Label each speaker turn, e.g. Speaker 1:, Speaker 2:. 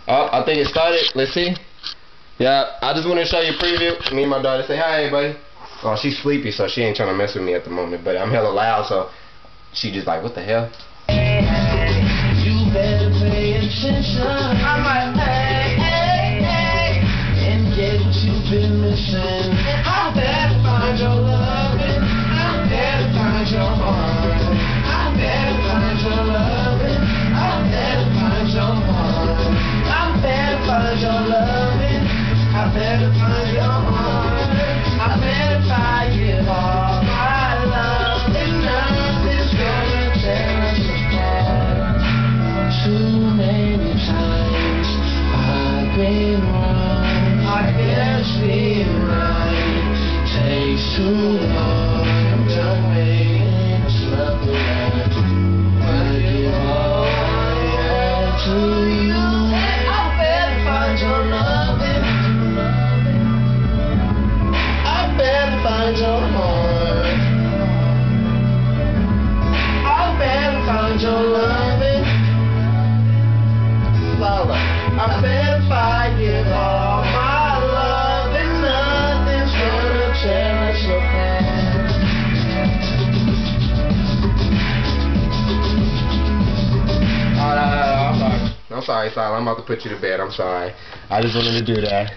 Speaker 1: Oh, I think it started. Let's see. Yeah, I just want to show you a preview. Me and my daughter say, hi, buddy. Oh, she's sleepy, so she ain't trying to mess with me at the moment. But I'm hella loud, so she just like, what the hell?
Speaker 2: You better pay attention. I'm like, hey, and get what you've been missing. I better find your loving. I better find your heart. I better find your loving. I better find your heart. I better find your loving. I better find your heart. I better find it all. My love and nothing's gonna tear us apart. Too many times I've been wrong. I guess being right takes too long. I'm done waiting, it's nothing left. I give all I have to you. I better find your loving. I better find your heart. I better find your loving. Lola, I better find it all. My love and nothing's gonna tear us apart.
Speaker 1: I'm sorry, Sal. I'm about to put you to bed. I'm sorry. I just wanted to do that.